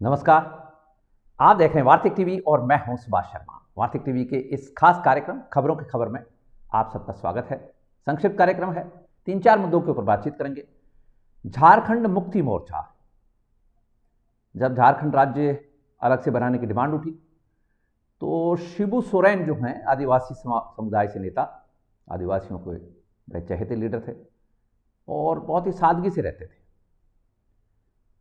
नमस्कार। आप देख रहे हैं वार्तिक टीवी और मैं हूं सुभाष शर्मा। वार्तिक टीवी के इस खास कार्यक्रम खबरों की खबर में आप सबका स्वागत है। संक्षिप्त कार्यक्रम है, 3-4 मुद्दों के ऊपर बातचीत करेंगे। झारखंड मुक्ति मोर्चा, जब झारखंड राज्य अलग से बनाने की डिमांड उठी तो शिबू सोरेन जो हैं आदिवासी समुदाय से नेता, आदिवासियों के बड़े चहेते लीडर थे और बहुत ही सादगी से रहते थे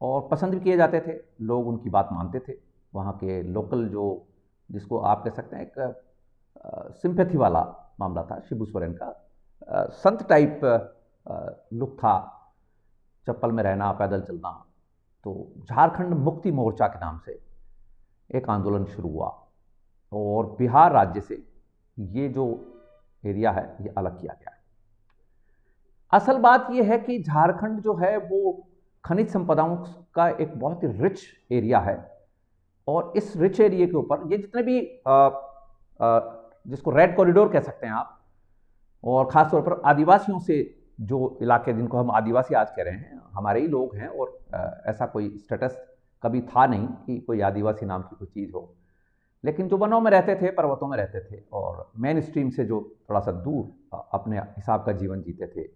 और पसंद भी किए जाते थे। लोग उनकी बात मानते थे। वहाँ के लोकल जो, जिसको आप कह सकते हैं एक सिंपैथी वाला मामला था शिबू सोरेन का। संत टाइप लुक था, चप्पल में रहना, पैदल चलना। तो झारखंड मुक्ति मोर्चा के नाम से एक आंदोलन शुरू हुआ और बिहार राज्य से ये जो एरिया है ये अलग किया गया है। असल बात ये है कि झारखंड जो है वो खनिज संपदाओं का एक बहुत ही रिच एरिया है और इस रिच एरिया के ऊपर ये जितने भी जिसको रेड कॉरिडोर कह सकते हैं आप, और ख़ासतौर पर आदिवासियों से जो इलाके जिनको हम आदिवासी आज कह रहे हैं, हमारे ही लोग हैं और ऐसा कोई स्टेटस कभी था नहीं कि कोई आदिवासी नाम की कोई चीज़ हो। लेकिन जो वनों में रहते थे, पर्वतों में रहते थे और मेन स्ट्रीम से जो थोड़ा सा दूर अपने हिसाब का जीवन जीते थे,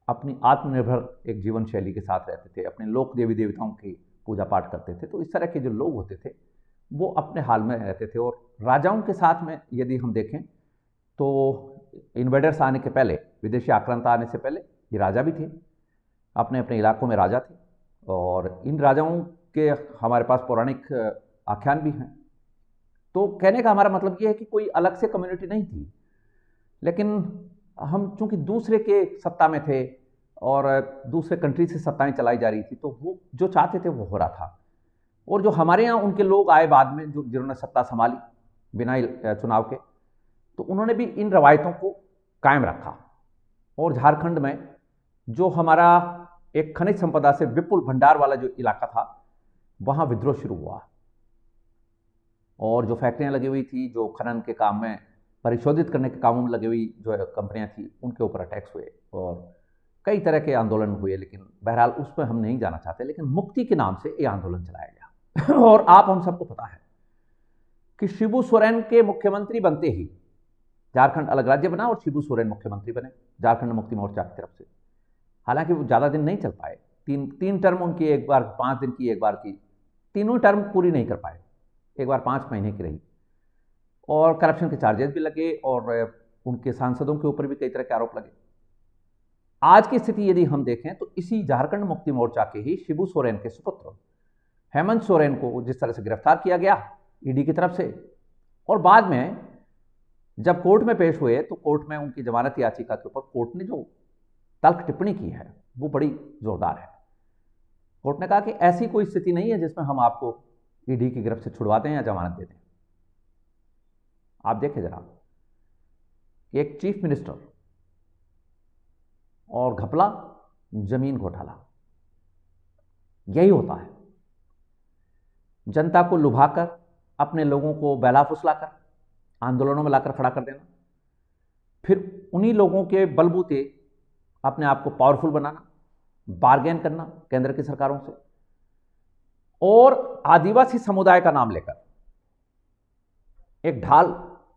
अपनी आत्मनिर्भर एक जीवन शैली के साथ रहते थे, अपने लोक देवी देवताओं की पूजा पाठ करते थे, तो इस तरह के जो लोग होते थे वो अपने हाल में रहते थे। और राजाओं के साथ में यदि हम देखें तो इन्वेडर्स आने के पहले, विदेशी आक्रांता आने से पहले ये राजा भी थे, अपने अपने इलाकों में राजा थे और इन राजाओं के हमारे पास पौराणिक आख्यान भी हैं। तो कहने का हमारा मतलब ये है कि कोई अलग से कम्युनिटी नहीं थी, लेकिन हम चूंकि दूसरे के सत्ता में थे और दूसरे कंट्री से सत्ताएं चलाई जा रही थी, तो वो जो चाहते थे वो हो रहा था। और जो हमारे यहाँ उनके लोग आए बाद में, जो जिन्होंने सत्ता संभाली बिना चुनाव के, तो उन्होंने भी इन रवायतों को कायम रखा। और झारखंड में जो हमारा एक खनिज संपदा से विपुल भंडार वाला जो इलाका था, वहाँ विद्रोह शुरू हुआ और जो फैक्ट्रियाँ लगी हुई थी, जो खनन के काम में, परिशोधित करने के कामों में लगी हुई जो कंपनियां थी, उनके ऊपर अटैक्स हुए और कई तरह के आंदोलन हुए। लेकिन बहरहाल उस पर हम नहीं जाना चाहते। लेकिन मुक्ति के नाम से ये आंदोलन चलाया गया और आप हम सबको पता है कि शिबू सोरेन के मुख्यमंत्री बनते ही झारखंड अलग राज्य बना और शिबू सोरेन मुख्यमंत्री बने झारखंड मुक्ति मोर्चा की तरफ से। हालांकि वो ज़्यादा दिन नहीं चल पाए, तीन टर्म उनकी, एक बार 5 दिन की, एक बार की, तीनों टर्म पूरी नहीं कर पाए। एक बार 5 महीने की रही और करप्शन के चार्जेस भी लगे और उनके सांसदों के ऊपर भी कई तरह के आरोप लगे। आज की स्थिति यदि हम देखें तो इसी झारखंड मुक्ति मोर्चा के ही शिबू सोरेन के सुपुत्र हेमंत सोरेन को जिस तरह से गिरफ्तार किया गया ईडी की तरफ से, और बाद में जब कोर्ट में पेश हुए तो कोर्ट में उनकी जमानत याचिका के ऊपर कोर्ट ने जो तल्ख टिप्पणी की है वो बड़ी जोरदार है। कोर्ट ने कहा कि ऐसी कोई स्थिति नहीं है जिसमें हम आपको ईडी की गिरफ्त से छुड़वा दें या जमानत दे दें। आप देखें जरा, एक चीफ मिनिस्टर और घपला, जमीन घोटाला, यही होता है। जनता को लुभाकर, अपने लोगों को बहला फुसलाकर आंदोलनों में लाकर खड़ा कर देना, फिर उन्हीं लोगों के बलबूते अपने आप को पावरफुल बनाना, बार्गेन करना केंद्र की सरकारों से, और आदिवासी समुदाय का नाम लेकर एक ढाल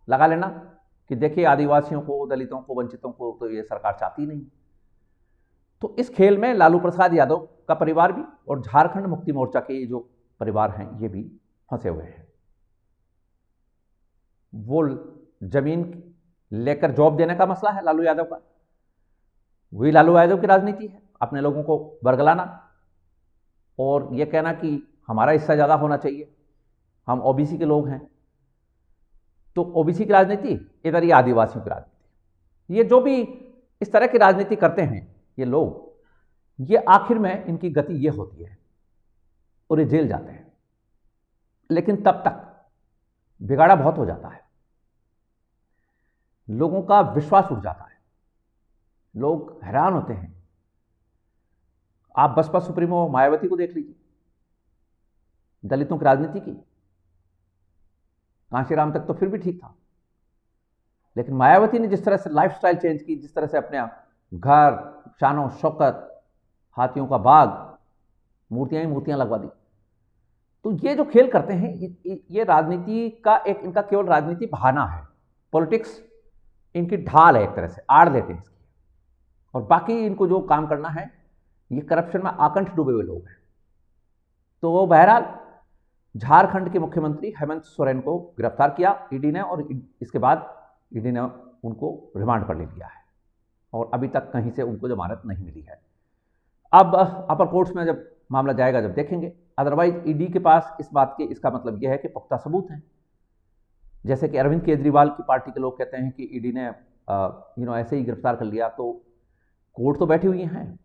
लगा लेना कि देखिए आदिवासियों को, दलितों को, वंचितों को तो ये सरकार चाहती नहीं। तो इस खेल में लालू प्रसाद यादव का परिवार भी और झारखंड मुक्ति मोर्चा के जो परिवार हैं ये भी फंसे हुए हैं। वो जमीन लेकर जॉब देने का मसला है लालू यादव का, वही लालू यादव की राजनीति है, अपने लोगों को बरगलाना और ये कहना कि हमारा हिस्सा ज़्यादा होना चाहिए, हम ओबीसी के लोग हैं। तो ओबीसी की राजनीति इधर, ये आदिवासियों की राजनीति, ये जो भी इस तरह की राजनीति करते हैं ये लोग, ये आखिर में इनकी गति ये होती है और ये जेल जाते हैं। लेकिन तब तक बिगाड़ा बहुत हो जाता है, लोगों का विश्वास उठ जाता है, लोग हैरान होते हैं। आप बसपा सुप्रीमो मायावती को देख लीजिए, दलितों की राजनीति की। कांशीराम तक तो फिर भी ठीक था, लेकिन मायावती ने जिस तरह से लाइफस्टाइल चेंज की, जिस तरह से अपने घर, शानो शौकत, हाथियों का बाग, मूर्तियां ही मूर्तियां लगवा दी, तो ये जो खेल करते हैं ये राजनीति का एक इनका केवल राजनीति बहाना है, पॉलिटिक्स इनकी ढाल है, एक तरह से आड़ लेते हैं इसकी, और बाकी इनको जो काम करना है ये करप्शन में आकंठ डूबे हुए लोग हैं। तो बहरहाल झारखंड के मुख्यमंत्री हेमंत सोरेन को गिरफ्तार किया ईडी ने, और इसके बाद ईडी ने उनको रिमांड पर ले लिया है और अभी तक कहीं से उनको जमानत नहीं मिली है। अब अपर कोर्ट्स में जब मामला जाएगा जब देखेंगे, अदरवाइज ईडी के पास इस बात के इसका मतलब यह है कि पुख्ता सबूत हैं। जैसे कि अरविंद केजरीवाल की पार्टी के लोग कहते हैं कि ईडी ने ऐसे ही गिरफ्तार कर लिया, तो कोर्ट तो बैठी हुई हैं।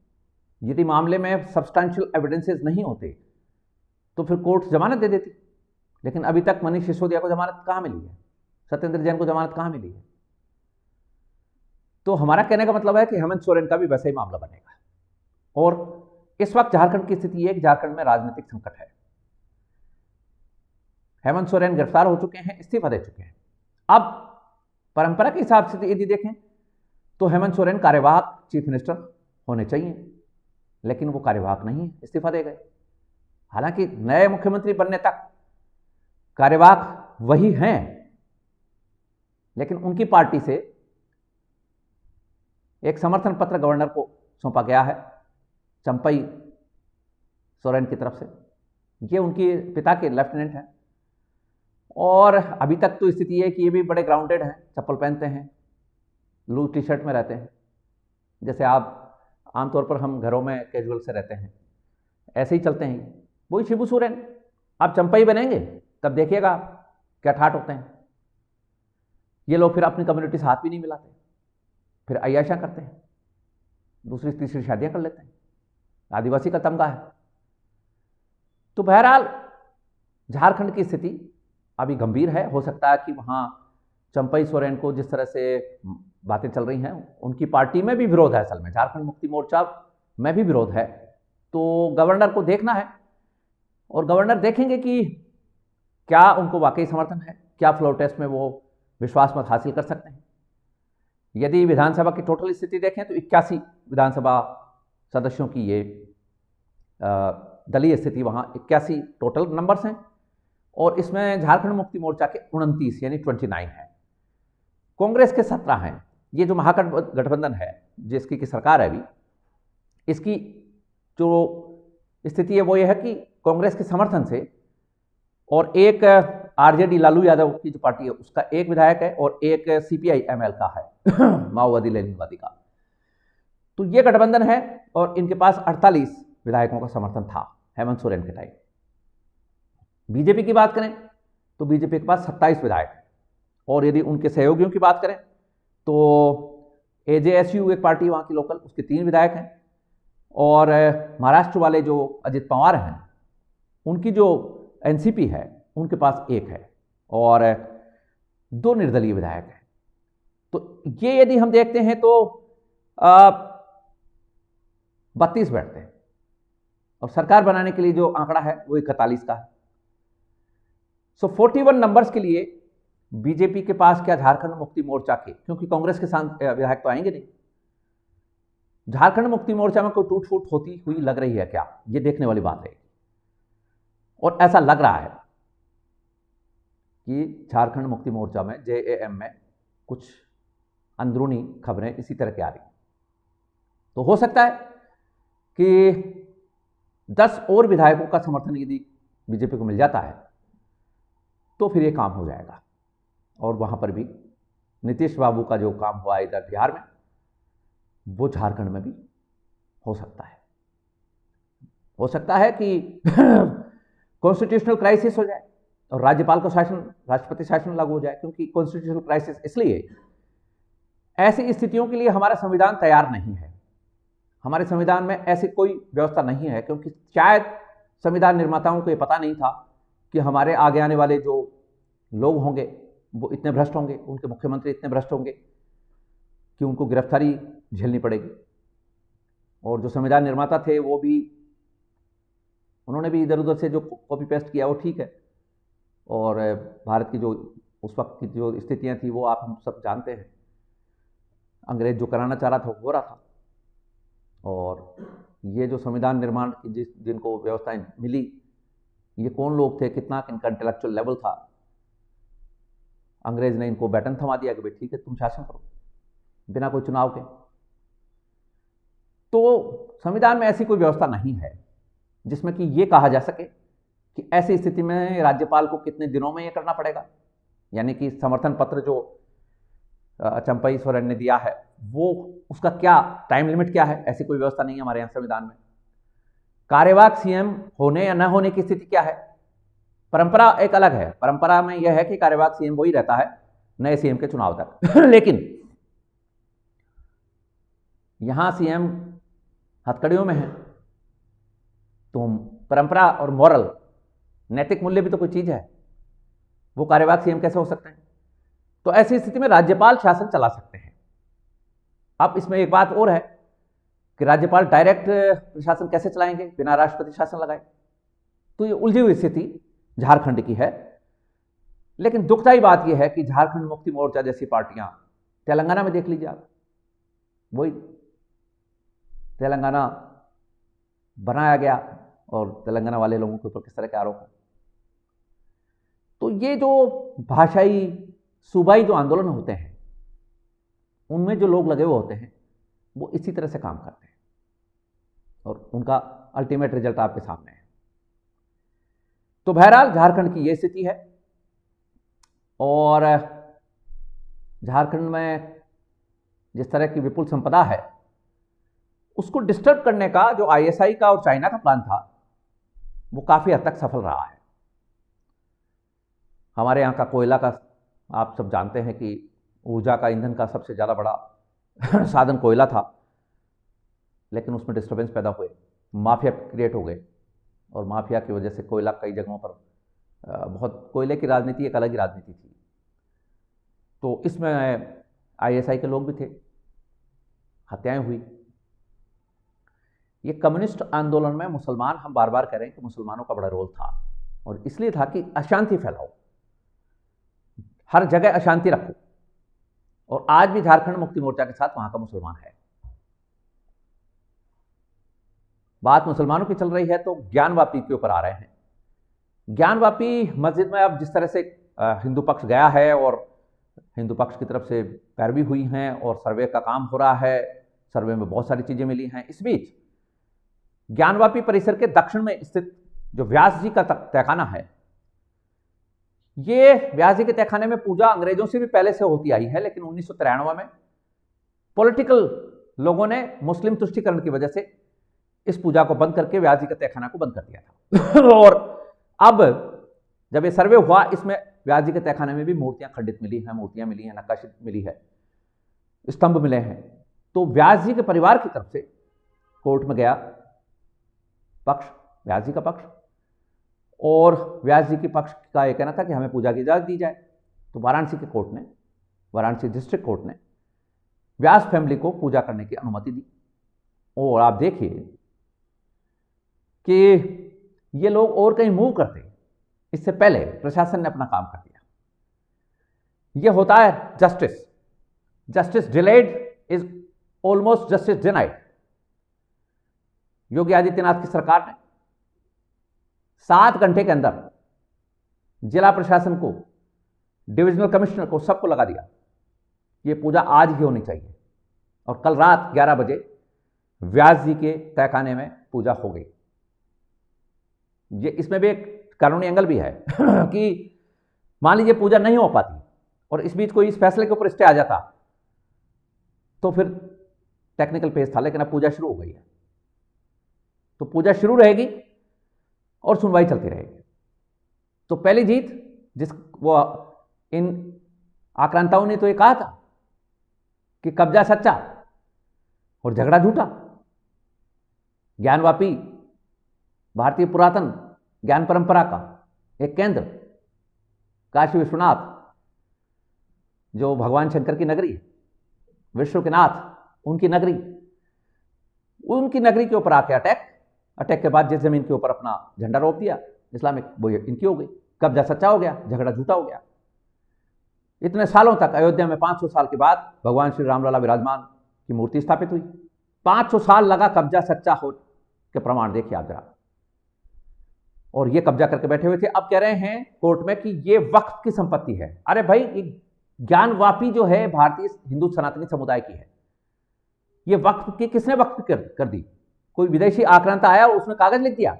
यदि मामले में सब्सटैंशियल एविडेंसेस नहीं होते तो फिर कोर्ट जमानत दे देती, लेकिन अभी तक मनीष सिसोदिया को जमानत कहाँ मिली है, सत्येंद्र जैन को जमानत कहाँ मिली है। तो हमारा कहने का मतलब है कि हेमंत सोरेन का भी वैसा ही मामला बनेगा। और इस वक्त झारखंड की स्थिति है कि झारखंड में राजनीतिक संकट है। हेमंत सोरेन गिरफ्तार हो चुके हैं, इस्तीफा दे चुके हैं। अब परंपरा के हिसाब से यदि देखें तो हेमंत सोरेन कार्यवाहक चीफ मिनिस्टर होने चाहिए, लेकिन वो कार्यवाहक नहीं है, इस्तीफा दे गए। हालांकि नए मुख्यमंत्री बनने तक कार्यवाहक वही हैं, लेकिन उनकी पार्टी से एक समर्थन पत्र गवर्नर को सौंपा गया है चंपई सोरेन की तरफ से। ये उनके पिता के लेफ्टिनेंट हैं, और अभी तक तो स्थिति है कि ये भी बड़े ग्राउंडेड हैं, चप्पल पहनते हैं, लूज टी शर्ट में रहते हैं, जैसे आप आमतौर पर हम घरों में कैजुअल से रहते हैं, ऐसे ही चलते हैं। वही शिबू सोरेन आप चंपई बनेंगे तब देखिएगा क्या ठाट होते हैं। ये लोग फिर अपनी कम्युनिटी से हाथ भी नहीं मिलाते, फिर अय्याशा करते हैं, दूसरी तीसरी शादियां कर लेते हैं, आदिवासी का तमगा है। तो बहरहाल झारखंड की स्थिति अभी गंभीर है। हो सकता है कि वहाँ चंपई सोरेन को जिस तरह से बातें चल रही हैं, उनकी पार्टी में भी विरोध है, असल में झारखंड मुक्ति मोर्चा में भी विरोध है। तो गवर्नर को देखना है, और गवर्नर देखेंगे कि क्या उनको वाकई समर्थन है, क्या फ्लोर टेस्ट में वो विश्वास मत हासिल कर सकते हैं। यदि विधानसभा की टोटल स्थिति देखें तो 81 विधानसभा सदस्यों की ये दलीय स्थिति, वहाँ 81 टोटल नंबर्स हैं, और इसमें झारखंड मुक्ति मोर्चा के 29 यानी 29 हैं, कांग्रेस के 17 हैं। ये जो महागठबंधन है जिसकी की सरकार है अभी, इसकी जो स्थिति है वो ये है कि कांग्रेस के समर्थन से, और एक आरजेडी लालू यादव की जो पार्टी है उसका एक विधायक है, और एक सीपीआई एमएल का है माओवादी लेनिनवादी का। तो ये गठबंधन है, और इनके पास 48 विधायकों का समर्थन था हेमंत सोरेन के टाइम। बीजेपी की बात करें तो बीजेपी के पास 27 विधायक हैं, और यदि उनके सहयोगियों की बात करें तो एजेएसयू एक पार्टी वहाँ की लोकल, उसके 3 विधायक हैं, और महाराष्ट्र वाले जो अजित पवार हैं उनकी जो एनसीपी है उनके पास 1 है, और 2 निर्दलीय विधायक हैं। तो ये यदि हम देखते हैं तो 32 बैठते हैं, और सरकार बनाने के लिए जो आंकड़ा है वो 41 का है। सो 41 नंबर्स के लिए बीजेपी के पास क्या झारखंड मुक्ति मोर्चा के, क्योंकि कांग्रेस के साथ विधायक तो आएंगे नहीं, झारखंड मुक्ति मोर्चा में कोई टूट फूट होती हुई लग रही है क्या, ये देखने वाली बात है। और ऐसा लग रहा है कि झारखंड मुक्ति मोर्चा में जेएएम में कुछ अंदरूनी खबरें इसी तरह की आ रही हैं। तो हो सकता है कि 10 और विधायकों का समर्थन यदि बीजेपी को मिल जाता है तो फिर ये काम हो जाएगा, और वहाँ पर भी नीतीश बाबू का जो काम हुआ इधर बिहार में वो झारखंड में भी हो सकता है कि कॉन्स्टिट्यूशनल क्राइसिस हो जाए और राज्यपाल का शासन, राष्ट्रपति शासन लागू हो जाए। क्योंकि कॉन्स्टिट्यूशनल क्राइसिस इसलिए, ऐसी स्थितियों के लिए हमारा संविधान तैयार नहीं है। हमारे संविधान में ऐसी कोई व्यवस्था नहीं है, क्योंकि शायद संविधान निर्माताओं को ये पता नहीं था कि हमारे आगे आने वाले जो लोग होंगे वो इतने भ्रष्ट होंगे, उनके मुख्यमंत्री इतने भ्रष्ट होंगे कि उनको गिरफ्तारी झेलनी पड़ेगी। और जो संविधान निर्माता थे वो भी, उन्होंने भी इधर उधर से जो कॉपी पेस्ट किया वो ठीक है, और भारत की जो उस वक्त की जो स्थितियां थी वो आप हम सब जानते हैं। अंग्रेज जो कराना चाह रहा था वो हो रहा था, और ये जो संविधान निर्माण की जिनको व्यवस्थाएं मिली ये कौन लोग थे, कितना इनका इंटेलेक्चुअल लेवल था। अंग्रेज ने इनको बैटन थमा दिया कि भाई ठीक है तुम शासन करो बिना कोई चुनाव के। तो संविधान में ऐसी कोई व्यवस्था नहीं है जिसमें कि ये कहा जा सके कि ऐसी स्थिति में राज्यपाल को कितने दिनों में ये करना पड़ेगा, यानी कि समर्थन पत्र जो चंपई सोरेन ने दिया है वो उसका क्या टाइम लिमिट क्या है, ऐसी कोई व्यवस्था नहीं है हमारे यहाँ संविधान में। कार्यवाहक सीएम होने या न होने की स्थिति क्या है, परंपरा एक अलग है। परंपरा में यह है कि कार्यवाहक सीएम वही रहता है नए सीएम के चुनाव तक लेकिन यहां सीएम हथकड़ियों में है, तो परंपरा और मॉरल नैतिक मूल्य भी तो कोई चीज है, वो कार्यवाहक सीएम कैसे हो सकते हैं। तो ऐसी स्थिति में राज्यपाल शासन चला सकते हैं। अब इसमें एक बात और है कि राज्यपाल डायरेक्ट प्रशासन कैसे चलाएंगे बिना राष्ट्रपति शासन लगाए, तो ये उलझी हुई स्थिति झारखंड की है। लेकिन दुखदायी बात यह है कि झारखंड मुक्ति मोर्चा जैसी पार्टियां, तेलंगाना में देख लीजिए आप, वही तेलंगाना बनाया गया और तेलंगाना वाले लोगों के ऊपर किस तरह के आरोप हैं। तो ये जो भाषाई सूबाई जो आंदोलन होते हैं उनमें जो लोग लगे हुए होते हैं वो इसी तरह से काम करते हैं और उनका अल्टीमेट रिजल्ट आपके सामने है। तो बहरहाल झारखंड की ये स्थिति है और झारखंड में जिस तरह की विपुल संपदा है उसको डिस्टर्ब करने का जो आईएसआई का और चाइना का प्लान था वो काफी हद तक सफल रहा है। हमारे यहाँ का कोयला का आप सब जानते हैं कि ऊर्जा का ईंधन का सबसे ज़्यादा बड़ा साधन कोयला था, लेकिन उसमें डिस्टर्बेंस पैदा हुए, माफिया क्रिएट हो गए और माफिया की वजह से कोयला कई जगहों पर बहुत कोयले की राजनीति एक अलग ही राजनीति थी। तो इसमें आईएसआई के लोग भी थे, हत्याएं हुई। ये कम्युनिस्ट आंदोलन में मुसलमान, हम बार बार कह रहे हैं कि मुसलमानों का बड़ा रोल था और इसलिए था कि अशांति फैलाओ, हर जगह अशांति रखो। और आज भी झारखंड मुक्ति मोर्चा के साथ वहां का मुसलमान है। बात मुसलमानों की चल रही है तो ज्ञानवापी के ऊपर आ रहे हैं। ज्ञानवापी मस्जिद में अब जिस तरह से हिंदू पक्ष गया है और हिंदू पक्ष की तरफ से पैरवी हुई हैं और सर्वे का काम हो रहा है, सर्वे में बहुत सारी चीजें मिली हैं। इस बीच ज्ञानवापी परिसर के दक्षिण में स्थित जो व्यास जी का तहखाना है, ये व्यास जी के तहखाने में पूजा अंग्रेजों से भी पहले से होती आई है, लेकिन 1993 में पॉलिटिकल लोगों ने मुस्लिम तुष्टीकरण की वजह से इस पूजा को बंद करके व्यास जी के तहखाना को बंद कर दिया था और अब जब ये सर्वे हुआ इसमें व्यास जी के तहखाने में भी मूर्तियां खंडित मिली हैं, मूर्तियां मिली हैं, नक्काशी मिली है, स्तंभ मिले हैं। तो व्यास जी के परिवार की तरफ से कोर्ट में गया पक्ष, व्यास जी का पक्ष, और व्यास जी के पक्ष का यह कहना था कि हमें पूजा की इजाजत दी जाए। तो वाराणसी के कोर्ट ने, वाराणसी डिस्ट्रिक्ट कोर्ट ने व्यास फैमिली को पूजा करने की अनुमति दी। और आप देखिए कि ये लोग और कहीं मूव करते, इससे पहले प्रशासन ने अपना काम कर दिया। यह होता है justice, justice delayed is almost justice denied. Yogi Adityanath की सरकार ने 7 घंटे के अंदर जिला प्रशासन को, डिविजनल कमिश्नर को, सबको लगा दिया ये पूजा आज ही होनी चाहिए और कल रात 11 बजे व्यास जी के तहखाने में पूजा हो गई। ये इसमें भी एक कानूनी एंगल भी है कि मान लीजिए पूजा नहीं हो पाती और इस बीच कोई इस फैसले के ऊपर स्टे आ जाता तो फिर टेक्निकल पेश था, लेकिन अब पूजा शुरू हो गई है तो पूजा शुरू रहेगी और सुनवाई चलती रहेगी। तो पहली जीत जिस वो इन आक्रांताओं ने तो ये कहा था कि कब्जा सच्चा और झगड़ा झूठा। ज्ञानवापी भारतीय पुरातन ज्ञान परंपरा का एक केंद्र, काशी विश्वनाथ जो भगवान शंकर की नगरी है, विश्व के नाथ, उनकी नगरी के ऊपर आके अटैक के बाद जिस जमीन के ऊपर अपना झंडा रोप दिया इस्लामिक, वो इनकी हो गई। कब्जा सच्चा हो गया, झगड़ा झूठा हो गया। इतने सालों तक अयोध्या में 500 साल के बाद भगवान श्री रामलला विराजमान की मूर्ति स्थापित हुई। 500 साल लगा कब्जा सच्चा हो के प्रमाण देखिए आप जरा। और ये कब्जा करके बैठे हुए थे। अब कह रहे हैं कोर्ट में कि ये वक्फ की संपत्ति है। अरे भाई, ये ज्ञानवापी जो है भारतीय हिंदू सनातनी समुदाय की है, ये वक्फ की किसने वक्फ कर दी? कोई विदेशी आक्रांता आया और उसने कागज लिख दिया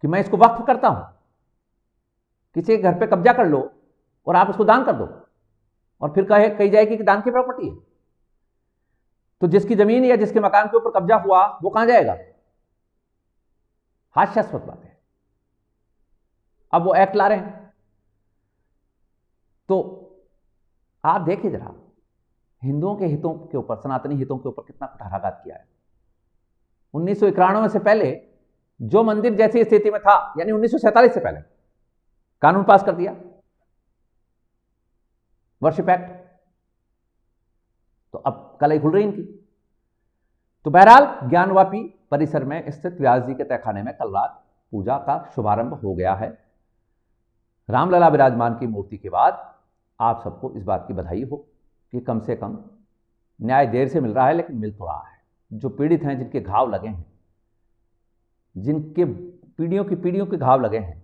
कि मैं इसको वक्फ करता हूं। किसी के घर पे कब्जा कर लो और आप उसको दान कर दो और फिर कही जाएगी कि दान की प्रॉपर्टी है। तो जिसकी जमीन या जिसके मकान के ऊपर कब्जा हुआ वो कहां जाएगा? हास्यास्पद बात है। अब वो एक्ट ला रहे हैं। तो आप देखिए जरा, हिंदुओं के हितों के ऊपर, सनातनी हितों के ऊपर कितना कुठाराघात किया है। 1991 से पहले जो मंदिर जैसी स्थिति में था, यानी 1947 से पहले कानून पास कर दिया, वर्शिप एक्ट। तो अब कलई खुल रही इनकी। तो बहरहाल ज्ञानवापी परिसर में स्थित व्यास जी के तहखाने में कल रात पूजा का शुभारंभ हो गया है। रामलला विराजमान की मूर्ति के बाद आप सबको इस बात की बधाई हो कि कम से कम न्याय देर से मिल रहा है, लेकिन मिल तो रहा है। जो पीड़ित हैं, जिनके घाव लगे हैं, जिनके पीढ़ियों के घाव लगे हैं,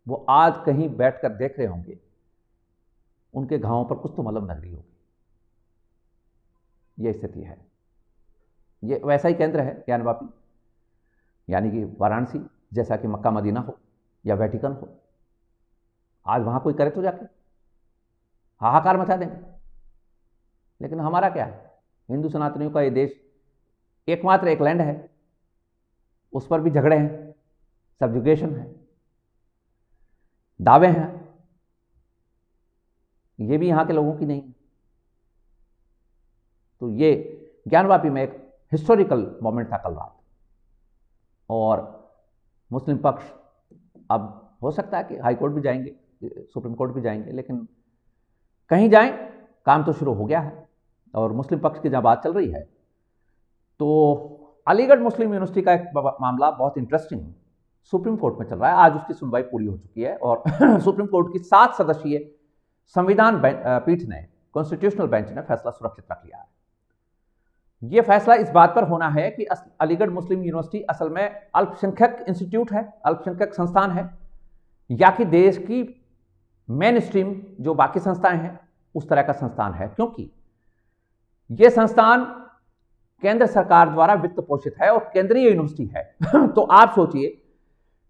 वो आज कहीं बैठकर देख रहे होंगे, उनके घावों पर कुछ तो मलम लग रही होगी। ये स्थिति है। ये वैसा ही केंद्र है ज्ञानवापी, यानी कि वाराणसी, जैसा कि मक्का मदीना हो या वेटिकन हो। आज वहां कोई करे तो जाके हाहाकार मचा देंगे। लेकिन हमारा क्या है? हिंदू सनातनियों का ये देश एकमात्र एक लैंड है, उस पर भी झगड़े हैं, सब्जुगेशन है, दावे हैं। ये भी यहां के लोगों की नहीं है। तो ये ज्ञानवापी में एक हिस्टोरिकल मोमेंट था कल रात। और मुस्लिम पक्ष अब हो सकता है कि हाई कोर्ट भी जाएंगे, सुप्रीम कोर्ट भी जाएंगे, लेकिन कहीं जाएं, काम तो शुरू हो गया है। और मुस्लिम पक्ष की जहां बात चल रही है, तो अलीगढ़ मुस्लिम यूनिवर्सिटी का एक मामला बहुत इंटरेस्टिंग सुप्रीम कोर्ट में चल रहा है। आज उसकी सुनवाई पूरी हो चुकी है और सुप्रीम कोर्ट की 7 सदस्यीय संविधान पीठ ने, कॉन्स्टिट्यूशनल बेंच ने फैसला सुरक्षित रख लिया है। यह फैसला इस बात पर होना है कि अलीगढ़ मुस्लिम यूनिवर्सिटी असल में अल्पसंख्यक इंस्टीट्यूट है, अल्पसंख्यक संस्थान है, या कि देश की मेन स्ट्रीम जो बाकी संस्थाएं हैं उस तरह का संस्थान है, क्योंकि यह संस्थान केंद्र सरकार द्वारा वित्त पोषित है और केंद्रीय यूनिवर्सिटी है। तो आप सोचिए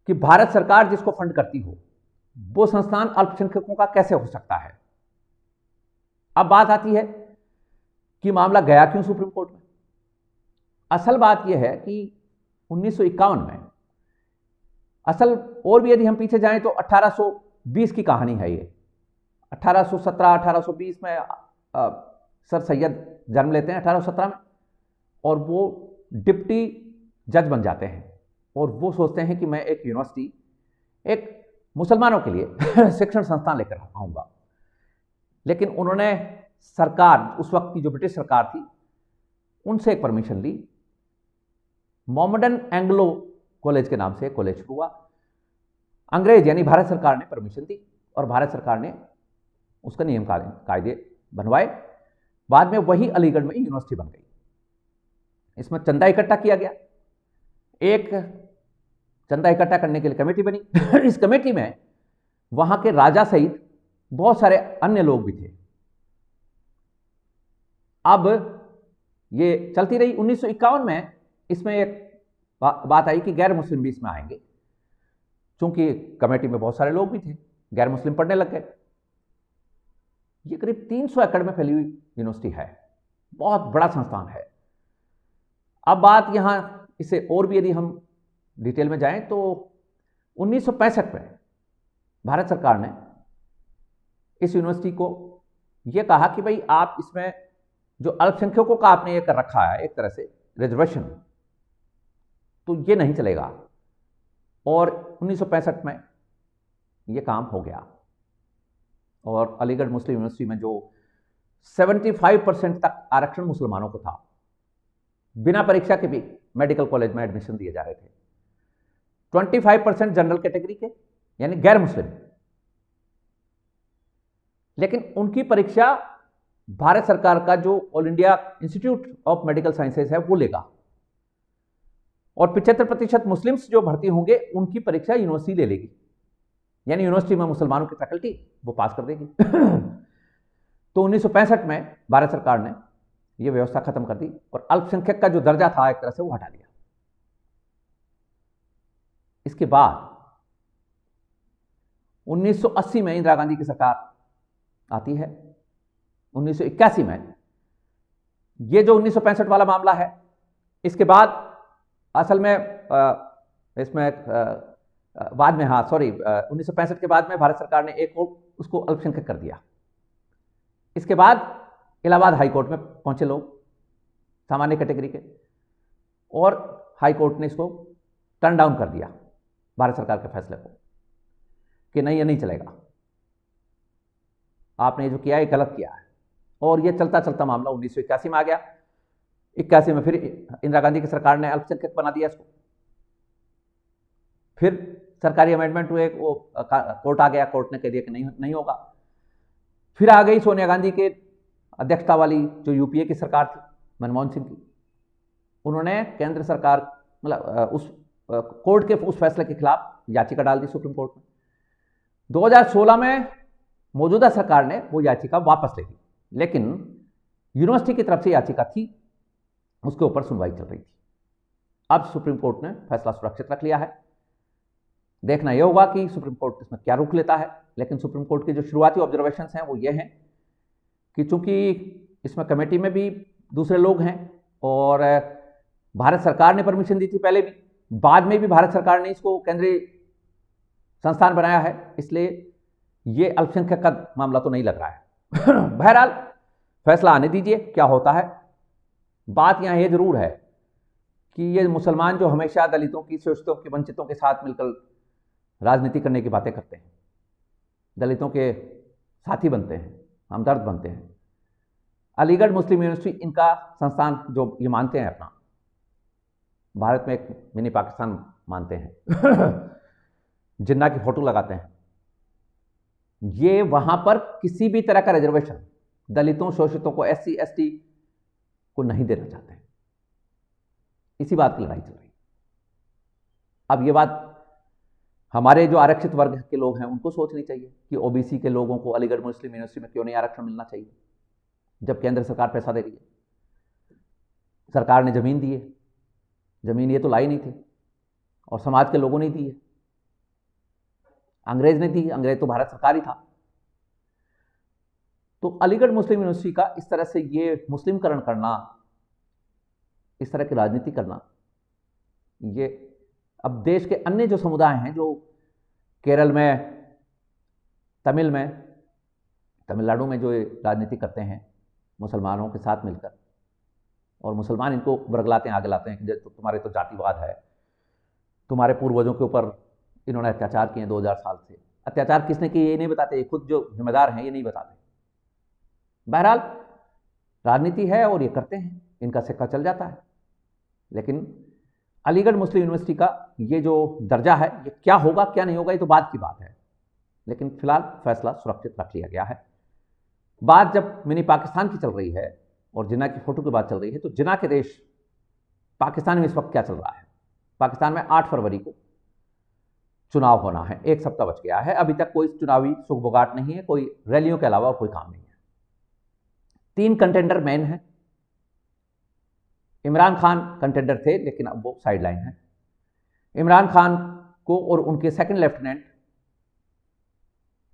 कि भारत सरकार जिसको फंड करती हो, वो संस्थान अल्पसंख्यकों का कैसे हो सकता है? अब बात आती है कि मामला गया क्यों सुप्रीम कोर्ट में। असल बात यह है कि 1951 में, असल और भी यदि हम पीछे जाएं तो 1820 की कहानी है ये। 1817-1820 में सर सैयद जन्म लेते हैं 1817 में, और वो डिप्टी जज बन जाते हैं और वो सोचते हैं कि मैं एक यूनिवर्सिटी, एक मुसलमानों के लिए शिक्षण संस्थान लेकर आऊंगा। लेकिन उन्होंने सरकार, उस वक्त की जो ब्रिटिश सरकार थी, उनसे एक परमिशन ली। मोहम्मडन एंग्लो कॉलेज के नाम से कॉलेज शुरू हुआ। अंग्रेज यानी भारत सरकार ने परमिशन दी और भारत सरकार ने उसका नियम कायदे बनवाए। बाद में वही अलीगढ़ में यूनिवर्सिटी बन गई। इसमें चंदा इकट्ठा किया गया, एक चंदा इकट्ठा करने के लिए कमेटी बनी। इस कमेटी में वहां के राजा सहित बहुत सारे अन्य लोग भी थे। अब ये चलती रही। 1951 में इसमें एक बात आई कि गैर मुस्लिम भी इसमें आएंगे, क्योंकि कमेटी में बहुत सारे लोग भी थे, गैर मुस्लिम पढ़ने लग गए। ये करीब 300 एकड़ में फैली हुई यूनिवर्सिटी है, बहुत बड़ा संस्थान है। अब बात यहां इसे और भी यदि हम डिटेल में जाएं तो 1965 में भारत सरकार ने इस यूनिवर्सिटी को यह कहा कि भाई आप इसमें जो अल्पसंख्यकों का आपने ये कर रखा है एक तरह से रिजर्वेशन, तो ये नहीं चलेगा। और 1965 में ये काम हो गया और अलीगढ़ मुस्लिम यूनिवर्सिटी में जो 75% तक आरक्षण मुसलमानों को था, बिना परीक्षा के भी मेडिकल कॉलेज में एडमिशन दिए जा रहे थे। 25% जनरल कैटेगरी के यानी गैर मुस्लिम, लेकिन उनकी परीक्षा भारत सरकार का जो all India institute of medical sciences है वो लेगा। और 75% मुस्लिम्स जो भर्ती होंगे उनकी परीक्षा यूनिवर्सिटी ले लेगी, यानी यूनिवर्सिटी में मुसलमानों की फैकल्टी वो पास कर देगी। तो 1965 में भारत सरकार ने यह व्यवस्था खत्म कर दी और अल्पसंख्यक का जो दर्जा था एक तरह से वो हटा दिया। इसके बाद 1980 में इंदिरा गांधी की सरकार आती है। 1981 में ये जो 1965 वाला मामला है, इसके बाद असल में इसमें बाद में 1965 के बाद में भारत सरकार ने एक और उसको अल्पसंख्यक कर दिया। इसके बाद इलाहाबाद हाई कोर्ट में पहुंचे लोग सामान्य कैटेगरी के, और हाई कोर्ट ने इसको टर्न डाउन कर दिया भारत सरकार के फैसले को कि नहीं, ये नहीं चलेगा, आपने ये जो किया है गलत किया है। और ये चलता चलता मामला 1981 में आ गया। 81 में फिर इंदिरा गांधी की सरकार ने अल्पसंख्यक बना दिया इसको। फिर सरकारी अमेंडमेंट हुए, वो कोर्ट आ गया, कोर्ट ने कह दिया कि नहीं होगा। फिर आ गई सोनिया गांधी के अध्यक्षता वाली जो यूपीए की सरकार थी, मनमोहन सिंह की। उन्होंने केंद्र सरकार मतलब उस कोर्ट के उस फैसले के खिलाफ याचिका डाल दी सुप्रीम कोर्ट में। 2016 में मौजूदा सरकार ने वो याचिका वापस ले ली, लेकिन यूनिवर्सिटी की तरफ से याचिका थी, उसके ऊपर सुनवाई चल रही थी। अब सुप्रीम कोर्ट ने फैसला सुरक्षित रख लिया है। देखना यह होगा कि सुप्रीम कोर्ट इसमें क्या रुख लेता है। लेकिन सुप्रीम कोर्ट के जो शुरुआती ऑब्जर्वेशंस हैं वो ये हैं कि चूंकि इसमें कमेटी में भी दूसरे लोग हैं और भारत सरकार ने परमिशन दी थी पहले भी, बाद में भी भारत सरकार ने इसको केंद्रीय संस्थान बनाया है, इसलिए ये अल्पसंख्यक का मामला तो नहीं लग रहा है। बहरहाल फैसला आने दीजिए, क्या होता है। बात यहां ये जरूर है कि ये मुसलमान जो हमेशा दलितों की, शोषितों के, वंचितों के साथ मिलकर राजनीति करने की बातें करते हैं, दलितों के साथी बनते हैं, हमदर्द बनते हैं। अलीगढ़ मुस्लिम यूनिवर्सिटी इनका संस्थान जो ये मानते हैं अपना, भारत में एक मिनी पाकिस्तान मानते हैं, जिन्ना की फोटो लगाते हैं, ये वहां पर किसी भी तरह का रिजर्वेशन दलितों, शोषितों को, SC ST को नहीं देना चाहते हैं। इसी बात की लड़ाई चल रही है। अब ये बात हमारे जो आरक्षित वर्ग के लोग हैं उनको सोचनी चाहिए कि OBC के लोगों को अलीगढ़ मुस्लिम यूनिवर्सिटी में क्यों नहीं आरक्षण मिलना चाहिए, जब केंद्र सरकार पैसा दे रही है। सरकार ने जमीन दी है, जमीन ये तो लाई नहीं थी और समाज के लोगों ने दी है, अंग्रेज ने दी, अंग्रेज तो भारत सरकार ही था। तो अलीगढ़ मुस्लिम यूनिवर्सिटी का इस तरह से ये मुस्लिमकरण करना, इस तरह की राजनीति करना, ये अब देश के अन्य जो समुदाय हैं, जो केरल में, तमिलनाडु में जो राजनीति करते हैं मुसलमानों के साथ मिलकर, और मुसलमान इनको बरगलाते हैं, आगे लाते हैं कि तो तुम्हारे तो जातिवाद है, तुम्हारे पूर्वजों के ऊपर इन्होंने अत्याचार किए 2000 साल से। अत्याचार किसने किए ये नहीं बताते, ये खुद जो जिम्मेदार हैं ये नहीं बताते। बहरहाल राजनीति है और ये करते हैं, इनका सिक्का चल जाता है। लेकिन अलीगढ़ मुस्लिम यूनिवर्सिटी का ये जो दर्जा है, ये क्या होगा क्या नहीं होगा ये तो बाद की बात है, लेकिन फिलहाल फैसला सुरक्षित रख लिया गया है। बात जब मिनी पाकिस्तान की चल रही है और जिन्ना की फोटो की बात चल रही है, तो जिन्ना के देश पाकिस्तान में इस वक्त क्या चल रहा है। पाकिस्तान में 8 फरवरी को चुनाव होना है, एक सप्ताह बच गया है। अभी तक कोई चुनावी सुगबुगाहट नहीं है, कोई रैलियों के अलावा और कोई काम नहीं है। 3 कंटेंडर मेन हैं। इमरान खान कंटेंडर थे लेकिन अब वो साइडलाइन है। इमरान खान को और उनके सेकंड लेफ्टिनेंट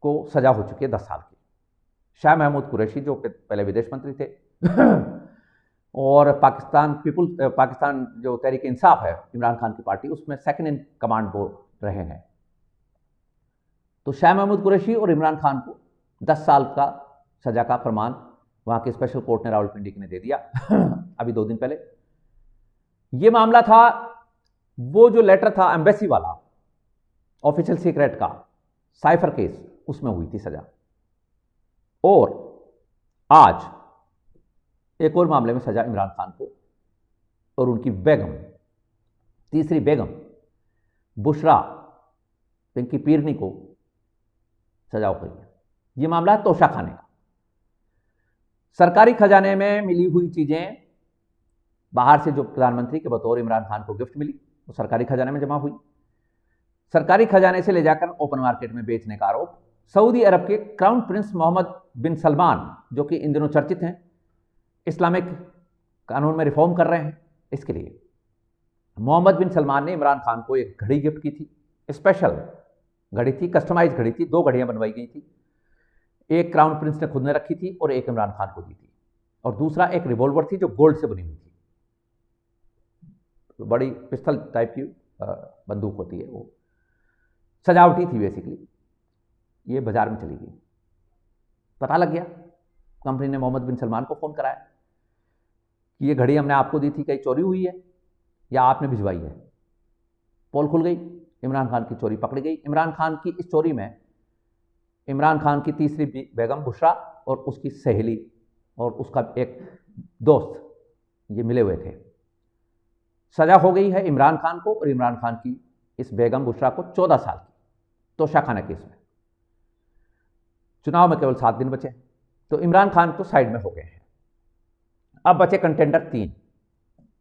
को सजा हो चुकी है 10 साल की। शाह महमूद कुरैशी जो पहले विदेश मंत्री थे और पाकिस्तान जो तहरीक इंसाफ है इमरान खान की पार्टी, उसमें सेकंड इन कमांड वो रहे हैं। तो शाह महमूद कुरैशी और इमरान खान को 10 साल का सजा का फरमान वहां के स्पेशल कोर्ट ने रावलपिंडी ने दे दिया अभी 2 दिन पहले। यह मामला था, वो जो लेटर था एम्बेसी वाला, ऑफिशियल सीक्रेट का साइफर केस, उसमें हुई थी सजा। और आज एक और मामले में सजा इमरान खान को और उनकी बेगम, तीसरी बेगम बुशरा पिंकी पीरनी को सजा हो गई है। यह मामला है तोशा खाने का। सरकारी खजाने में मिली हुई चीजें बाहर से जो प्रधानमंत्री के बतौर इमरान खान को गिफ्ट मिली, वो सरकारी खजाने में जमा हुई। सरकारी खजाने से ले जाकर ओपन मार्केट में बेचने का आरोप सऊदी अरब के क्राउन प्रिंस मोहम्मद बिन सलमान, जो कि इन दिनों चर्चित हैं, इस्लामिक कानून में रिफॉर्म कर रहे हैं, इसके लिए मोहम्मद बिन सलमान ने इमरान खान को एक घड़ी गिफ्ट की थी। स्पेशल घड़ी थी, कस्टमाइज घड़ी थी, 2 घड़ियां बनवाई गई थी। एक क्राउन प्रिंस ने खुद ने रखी थी और एक इमरान खान को दी थी, और दूसरा एक रिवॉल्वर थी जो गोल्ड से बनी हुई थी। बड़ी पिस्तल टाइप की बंदूक होती है, वो सजावटी थी बेसिकली। ये बाजार में चली गई, पता लग गया। कंपनी ने मोहम्मद बिन सलमान को फ़ोन कराया कि ये घड़ी हमने आपको दी थी, कहीं चोरी हुई है या आपने भिजवाई है। पोल खुल गई, इमरान खान की चोरी पकड़ी गई। इमरान खान की इस चोरी में इमरान खान की तीसरी बेगम बुशरा और उसकी सहेली और उसका एक दोस्त ये मिले हुए थे। सजा हो गई है इमरान खान को और इमरान खान की इस बेगम बुशरा को 14 साल की तोशाखाना केस में। चुनाव में केवल 7 दिन बचे, तो इमरान खान तो साइड में हो गए हैं। अब बचे कंटेंडर 3।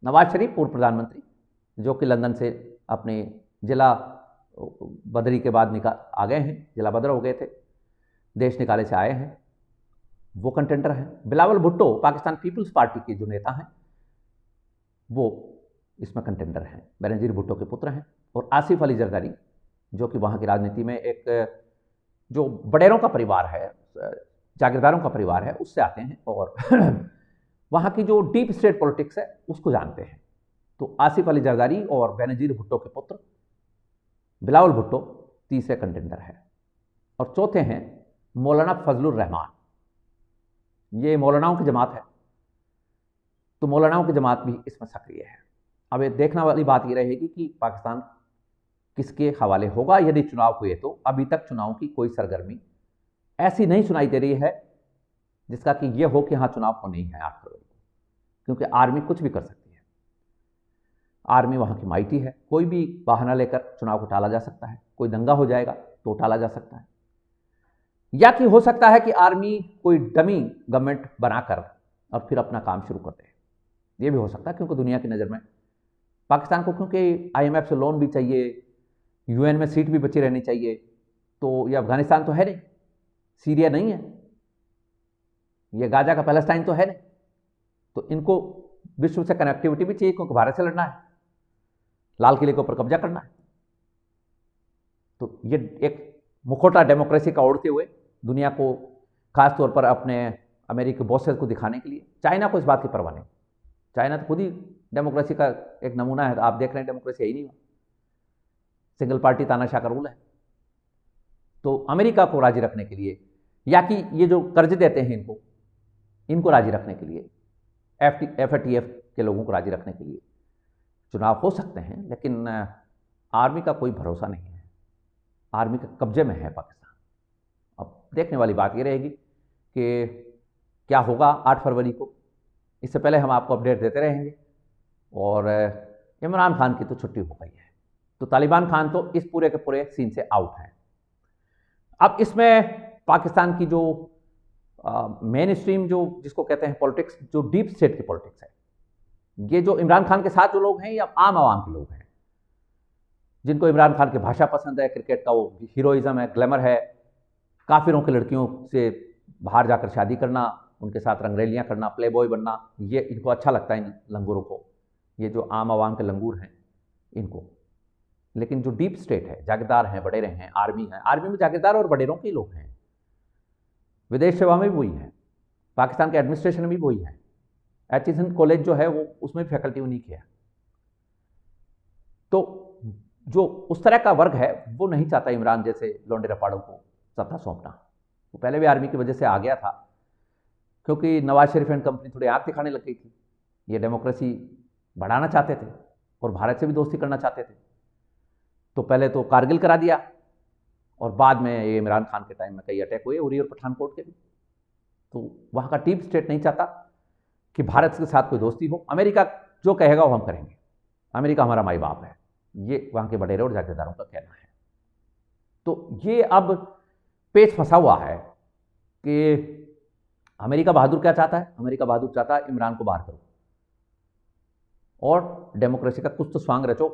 नवाज शरीफ, पूर्व प्रधानमंत्री, जो कि लंदन से अपने जिला बदरी के बाद आ गए हैं, जिला बदर हो गए थे, देश निकाले से आए हैं, वो कंटेंडर हैं। बिलावल भुट्टो, पाकिस्तान पीपल्स पार्टी के जो नेता हैं, वो इसमें कंटेंडर हैं, बेनजीर भुट्टो के पुत्र हैं। और आसिफ अली जरदारी, जो कि वहाँ की राजनीति में एक जो बडेरों का परिवार है, जागीरदारों का परिवार है, उससे आते हैं और वहाँ की जो डीप स्टेट पॉलिटिक्स है उसको जानते हैं। तो आसिफ अली जरदारी और बेनजीर भुट्टो के पुत्र बिलावल भुट्टो तीसरे कंटेंडर हैं। और चौथे हैं मौलाना फजलुर रहमान। ये मौलानाओं की जमात है, तो मौलानाओं की जमात भी इसमें सक्रिय है। अब ये देखने वाली बात ये रहेगी कि पाकिस्तान किसके हवाले होगा यदि चुनाव हुए। तो अभी तक चुनाव की कोई सरगर्मी ऐसी नहीं सुनाई दे रही है जिसका कि ये हो कि हाँ चुनाव होने ही है 8 फरवरी को, क्योंकि आर्मी कुछ भी कर सकती है। आर्मी वहाँ की माइटी है, कोई भी बहाना लेकर चुनाव को टाला जा सकता है। कोई दंगा हो जाएगा तो टाला जा सकता है, या कि हो सकता है कि आर्मी कोई डमी गवर्नमेंट बनाकर और फिर अपना काम शुरू कर दे। ये भी हो सकता है, क्योंकि दुनिया की नज़र में पाकिस्तान को, क्योंकि IMF से लोन भी चाहिए, UN में सीट भी बची रहनी चाहिए, तो ये अफगानिस्तान तो है नहीं, सीरिया नहीं है, ये गाजा का पैलेस्टाइन तो है नहीं, तो इनको विश्व से कनेक्टिविटी भी चाहिए, क्योंकि भारत से लड़ना है, लाल किले के ऊपर कब्जा करना है। तो ये एक मुखौटा डेमोक्रेसी का ओढ़ते हुए दुनिया को, खास तौर पर अपने अमेरिकी बॉसेस को दिखाने के लिए, चाइना को इस बात की परवाह नहीं। चाइना तो खुद ही डेमोक्रेसी का एक नमूना है, आप देख रहे हैं डेमोक्रेसी है ही नहीं, सिंगल पार्टी तानाशाह का रूल है। तो अमेरिका को राजी रखने के लिए, या कि ये जो कर्ज देते हैं इनको राजी रखने के लिए, FATF के लोगों को राजी रखने के लिए चुनाव हो सकते हैं, लेकिन आर्मी का कोई भरोसा नहीं है। आर्मी के कब्जे में है पाकिस्तान। अब देखने वाली बात ये रहेगी कि क्या होगा 8 फरवरी को। इससे पहले हम आपको अपडेट देते रहेंगे। और इमरान खान की तो छुट्टी हो गई है, तो तालिबान खान तो इस पूरे के पूरे सीन से आउट है। अब इसमें पाकिस्तान की जो मेन स्ट्रीम, जो जिसको कहते हैं पॉलिटिक्स, जो डीप स्टेट की पॉलिटिक्स है, ये जो इमरान खान के साथ जो लोग हैं, या आम आवाम के लोग हैं, जिनको इमरान खान की भाषा पसंद है, क्रिकेट का वो हीरोइज्म है, ग्लैमर है, काफिरों की लड़कियों से बाहर जाकर शादी करना, उनके साथ रंगरेलियाँ करना, प्ले बॉय बनना, ये इनको अच्छा लगता है, इन लंगूरों को, ये जो आम आवाम के लंगूर हैं इनको। लेकिन जो डीप स्टेट है, जागीरदार हैं, बडेरे हैं, आर्मी है, आर्मी में जागीरदार और बडेरों के लोग हैं, विदेश सेवा में भी वही है, पाकिस्तान के एडमिनिस्ट्रेशन में भी वही है, एचिसन कॉलेज जो है वो उसमें फैकल्टी उन्हीं की है। तो जो उस तरह का वर्ग है वो नहीं चाहता इमरान जैसे लौंडे रपाड़ों को सत्ता सौंपना। वो पहले भी आर्मी की वजह से आ गया था, क्योंकि नवाज शरीफ एंड कंपनी थोड़ी आंख दिखाने लग गई थी। ये डेमोक्रेसी बढ़ाना चाहते थे और भारत से भी दोस्ती करना चाहते थे। तो पहले तो कारगिल करा दिया, और बाद में ये इमरान खान के टाइम में कई अटैक हुए, उरी और पठानकोट के भी। तो वहाँ का डीप स्टेट नहीं चाहता कि भारत के साथ कोई दोस्ती हो। अमेरिका जो कहेगा वो हम करेंगे, अमेरिका हमारा माई बाप है, ये वहाँ के बडेरे और जागीरदारों का कहना है। तो ये अब पेच फंसा हुआ है कि अमेरिका बहादुर क्या चाहता है। अमेरिका बहादुर चाहता है इमरान को बाहर करो और डेमोक्रेसी का कुछ तो स्वांग रचो,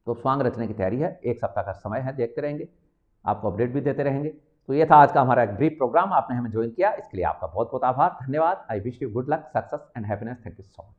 तो सॉन्ग रचने की तैयारी है, 1 सप्ताह का समय है, देखते रहेंगे, आपको अपडेट भी देते रहेंगे। तो ये था आज का हमारा एक ब्रीफ प्रोग्राम, आपने हमें ज्वाइन किया, इसके लिए आपका बहुत बहुत आभार, धन्यवाद। I wish you good luck, success and happiness. Thank you so much.